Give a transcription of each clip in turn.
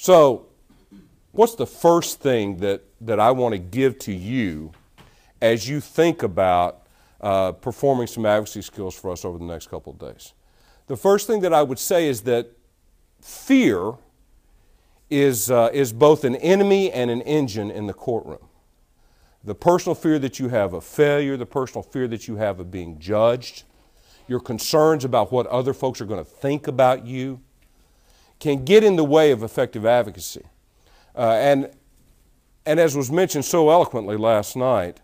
So what's the first thing that I want to give to you as you think about performing some advocacy skills for us over the next couple of days? The first thing that I would say is that fear is both an enemy and an engine in the courtroom. The personal fear that you have of failure, the personal fear that you have of being judged, your concerns about what other folks are going to think about you can get in the way of effective advocacy. And as was mentioned so eloquently last night,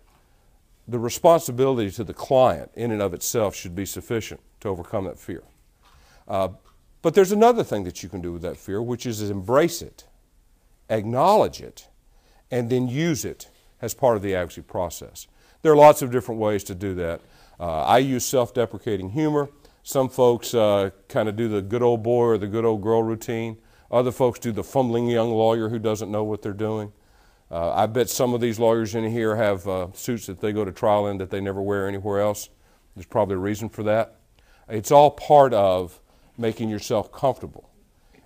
the responsibility to the client in and of itself should be sufficient to overcome that fear. But there's another thing that you can do with that fear, which is embrace it, acknowledge it, and then use it as part of the advocacy process. There are lots of different ways to do that. I use self-deprecating humor. Some folks kind of do the good old boy or the good old girl routine. Other folks do the fumbling young lawyer who doesn't know what they're doing. I bet some of these lawyers in here have suits that they go to trial in that they never wear anywhere else. There's probably a reason for that. It's all part of making yourself comfortable.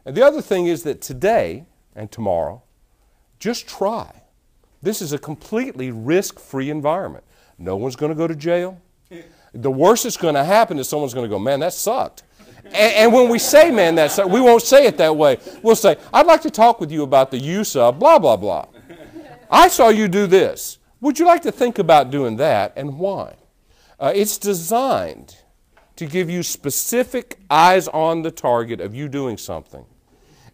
And the other thing is that today and tomorrow, just try. This is a completely risk-free environment. No one's going to go to jail. The worst that's going to happen is someone's going to go, man, that sucked. And when we say, man, that sucked, we won't say it that way. We'll say, I'd like to talk with you about the use of blah, blah, blah. I saw you do this. Would you like to think about doing that, and why? It's designed to give you specific eyes on the target of you doing something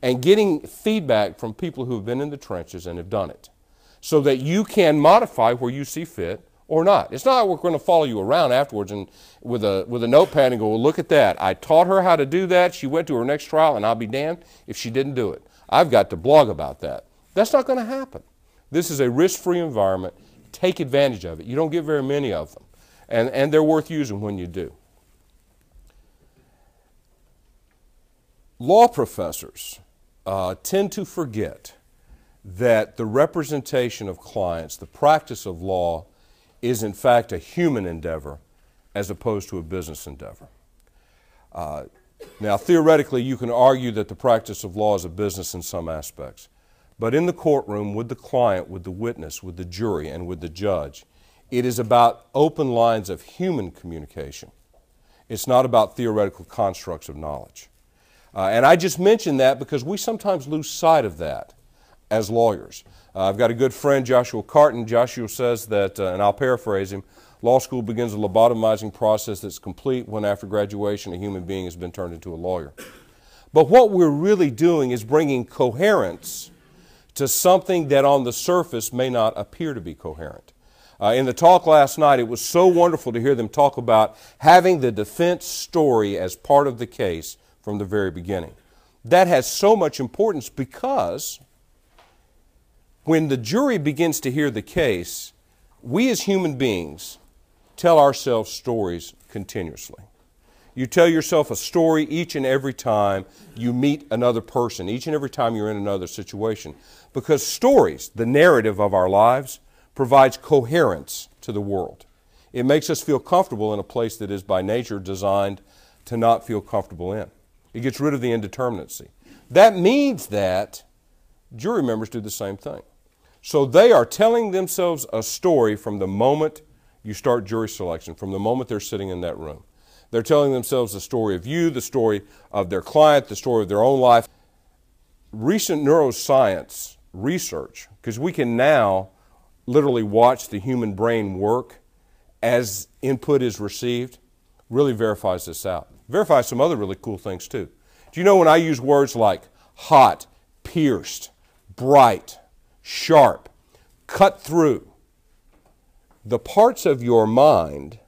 and getting feedback from people who have been in the trenches and have done it, so that you can modify where you see fit or not. It's not like we're going to follow you around afterwards and with a notepad and go, well, look at that. I taught her how to do that. She went to her next trial, and I'll be damned if she didn't do it. I've got to blog about that. That's not going to happen. This is a risk-free environment. Take advantage of it. You don't get very many of them, and they're worth using when you do. Law professors tend to forget that the representation of clients, the practice of law, is in fact a human endeavor as opposed to a business endeavor. Now, theoretically, you can argue that the practice of law is a business in some aspects. But in the courtroom, with the client, with the witness, with the jury, and with the judge, it is about open lines of human communication. It's not about theoretical constructs of knowledge. And I just mention that because we sometimes lose sight of that as lawyers. I've got a good friend, Joshua Carton. Joshua says that, and I'll paraphrase him, law school begins a lobotomizing process that's complete when after graduation a human being has been turned into a lawyer. But what we're really doing is bringing coherence to something that on the surface may not appear to be coherent. In the talk last night, it was so wonderful to hear them talk about having the defense story as part of the case from the very beginning. That has so much importance because when the jury begins to hear the case, we as human beings tell ourselves stories continuously. You tell yourself a story each and every time you meet another person, each and every time you're in another situation. Because stories, the narrative of our lives, provides coherence to the world. It makes us feel comfortable in a place that is by nature designed to not feel comfortable in. It gets rid of the indeterminacy. That means that jury members do the same thing. So they are telling themselves a story from the moment you start jury selection, from the moment they're sitting in that room. They're telling themselves the story of you, the story of their client, the story of their own life. Recent neuroscience research, because we can now literally watch the human brain work as input is received, really verifies this out. Verifies some other really cool things too. Do you know when I use words like hot, pierced, bright, sharp, cut through, the parts of your mind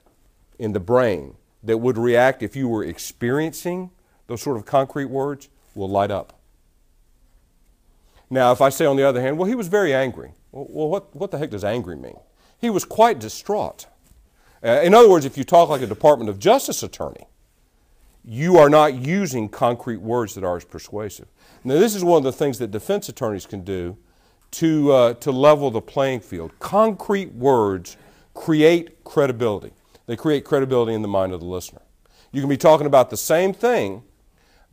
in the brain that would react if you were experiencing those sort of concrete words will light up. Now, if I say on the other hand, well, he was very angry. Well, what the heck does angry mean? He was quite distraught. In other words, if you talk like a Department of Justice attorney, you are not using concrete words that are as persuasive. Now, this is one of the things that defense attorneys can do to level the playing field. Concrete words create credibility. They create credibility in the mind of the listener. You can be talking about the same thing,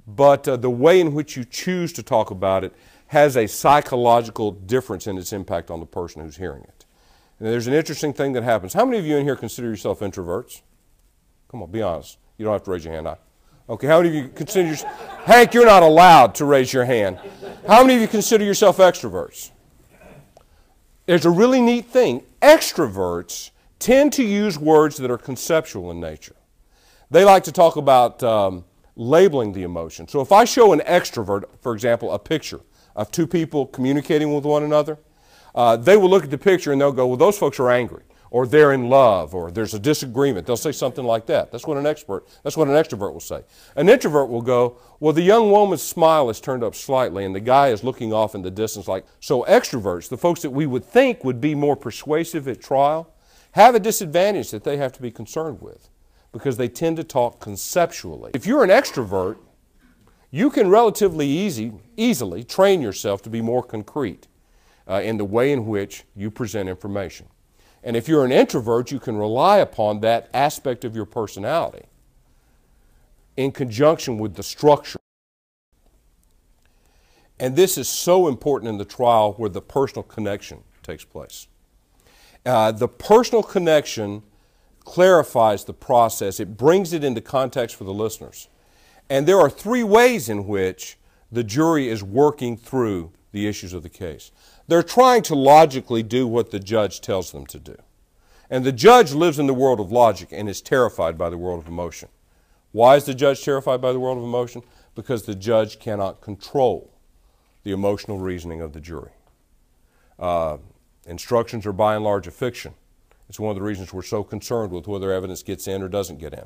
but the way in which you choose to talk about it has a psychological difference in its impact on the person who's hearing it. And there's an interesting thing that happens. How many of you in here consider yourself introverts? Come on, be honest. You don't have to raise your hand. Okay, how many of you consider yourself... Hank, you're not allowed to raise your hand. How many of you consider yourself extroverts? There's a really neat thing. Extroverts tend to use words that are conceptual in nature. They like to talk about labeling the emotion. So if I show an extrovert, for example, a picture of two people communicating with one another, they will look at the picture and they'll go, well, those folks are angry, or they're in love, or there's a disagreement. They'll say something like that. That's what an extrovert will say. An introvert will go, well, the young woman's smile is turned up slightly and the guy is looking off in the distance like, so extroverts, the folks that we would think would be more persuasive at trial, have a disadvantage that they have to be concerned with because they tend to talk conceptually. If you're an extrovert, you can relatively easily train yourself to be more concrete in the way in which you present information. And if you're an introvert, you can rely upon that aspect of your personality in conjunction with the structure. And this is so important in the trial where the personal connection takes place. The personal connection clarifies the process. It brings it into context for the listeners. And there are three ways in which the jury is working through the issues of the case. They're trying to logically do what the judge tells them to do. And the judge lives in the world of logic and is terrified by the world of emotion. Why is the judge terrified by the world of emotion? Because the judge cannot control the emotional reasoning of the jury. Instructions are by and large a fiction. It's one of the reasons we're so concerned with whether evidence gets in or doesn't get in.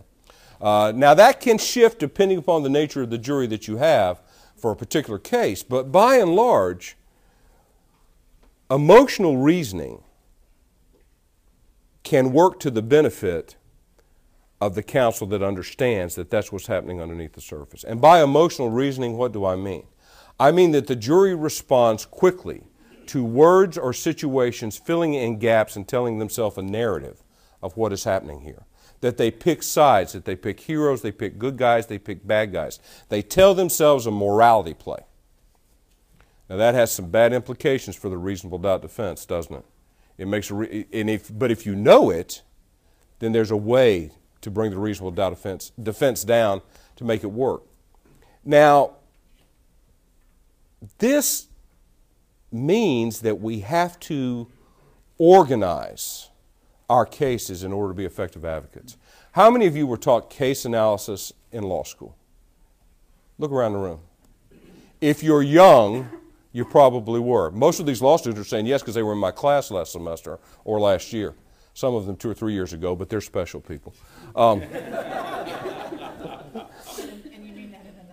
Now that can shift depending upon the nature of the jury that you have for a particular case, but by and large, emotional reasoning can work to the benefit of the counsel that understands that that's what's happening underneath the surface. And by emotional reasoning, what do I mean? I mean that the jury responds quickly to words or situations filling in gaps and telling themselves a narrative of what is happening here. That they pick sides, that they pick heroes, they pick good guys, they pick bad guys. They tell themselves a morality play. Now that has some bad implications for the reasonable doubt defense, doesn't it? It makes but if you know it, then there's a way to bring the reasonable doubt defense down to make it work. Now, this means that we have to organize our cases in order to be effective advocates. How many of you were taught case analysis in law school? Look around the room. If you're young, you probably were. Most of these law students are saying yes because they were in my class last semester or last year. Some of them 2 or 3 years ago, but they're special people. And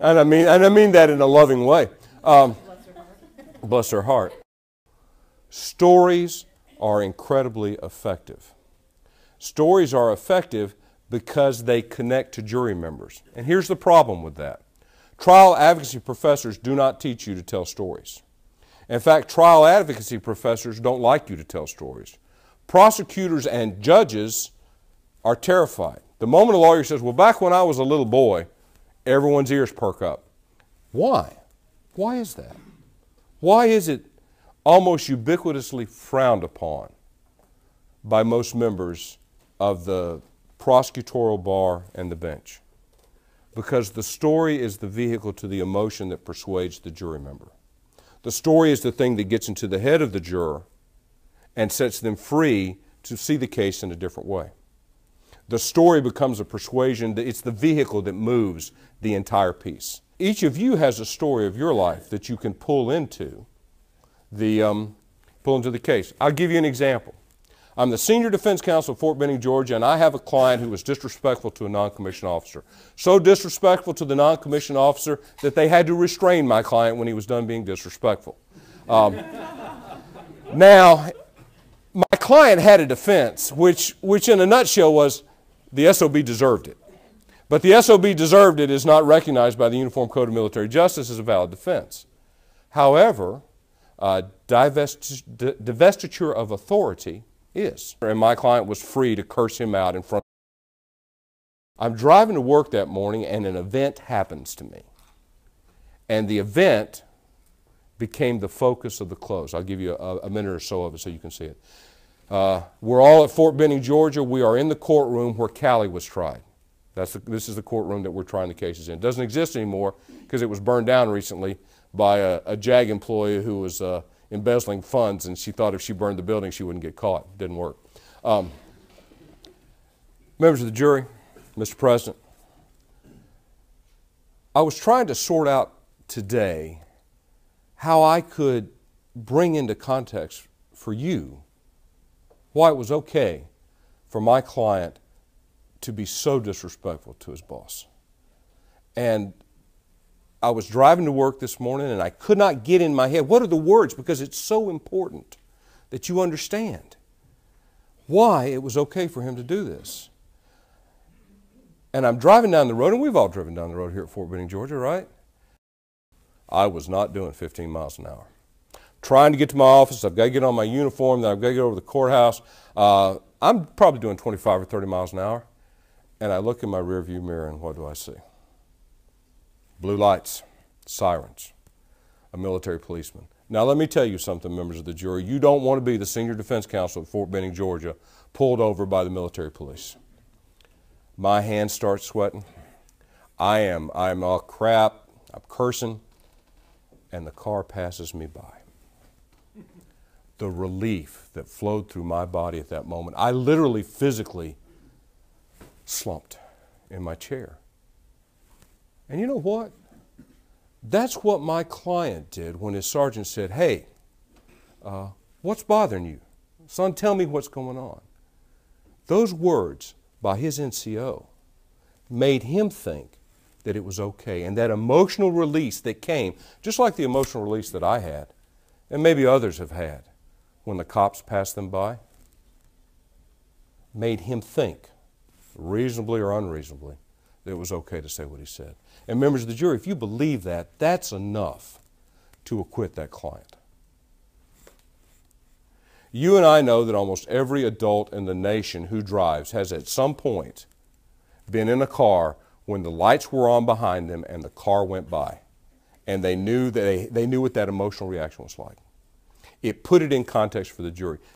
I mean that in a loving way. Bless their heart. Stories are incredibly effective. Stories are effective because they connect to jury members. And here's the problem with that. Trial advocacy professors do not teach you to tell stories. In fact, trial advocacy professors don't like you to tell stories. Prosecutors and judges are terrified. The moment a lawyer says, well, back when I was a little boy, everyone's ears perk up. Why? Why is that? Why is it almost ubiquitously frowned upon by most members of the prosecutorial bar and the bench? Because the story is the vehicle to the emotion that persuades the jury member. The story is the thing that gets into the head of the juror and sets them free to see the case in a different way. The story becomes a persuasion. It's the vehicle that moves the entire piece. Each of you has a story of your life that you can pull into the case. I'll give you an example. I'm the senior defense counsel at Fort Benning, Georgia, and I have a client who was disrespectful to a non-commissioned officer. So disrespectful to the non-commissioned officer that they had to restrain my client when he was done being disrespectful. Now, my client had a defense, which in a nutshell was the SOB deserved it. But the SOB deserved it is not recognized by the Uniform Code of Military Justice as a valid defense. However, divestiture of authority is. And my client was free to curse him out in front. I'm driving to work that morning and an event happens to me. And the event became the focus of the close. I'll give you a minute or so of it so you can see it. We're all at Fort Benning, Georgia. We are in the courtroom where Callie was tried. This is the courtroom that we're trying the cases in. It doesn't exist anymore because it was burned down recently by a JAG employee who was embezzling funds, and she thought if she burned the building she wouldn't get caught. It didn't work. Members of the jury, Mr. President, I was trying to sort out today how I could bring into context for you why it was okay for my client to be so disrespectful to his boss. And I was driving to work this morning and I could not get in my head, what are the words? Because it's so important that you understand why it was okay for him to do this. And I'm driving down the road, and we've all driven down the road here at Fort Benning, Georgia, right? I was not doing 15 miles an hour. Trying to get to my office, I've got to get on my uniform, then I've got to get over to the courthouse. I'm probably doing 25 or 30 miles an hour. And I look in my rearview mirror, and what do I see? Blue lights, sirens, a military policeman. Now let me tell you something, members of the jury. You don't want to be the senior defense counsel at Fort Benning, Georgia, pulled over by the military police. My hands start sweating. I'm all crap, I'm cursing, and the car passes me by. The relief that flowed through my body at that moment, I literally physically slumped in my chair. And you know what? That's what my client did when his sergeant said, hey, what's bothering you? Son, tell me what's going on. Those words by his NCO made him think that it was okay. And that emotional release that came, just like the emotional release that I had, and maybe others have had when the cops passed them by, made him think, reasonably or unreasonably, that it was okay to say what he said. And members of the jury, if you believe that, that's enough to acquit that client. You and I know that almost every adult in the nation who drives has at some point been in a car when the lights were on behind them and the car went by. And they knew what that emotional reaction was like. It put it in context for the jury.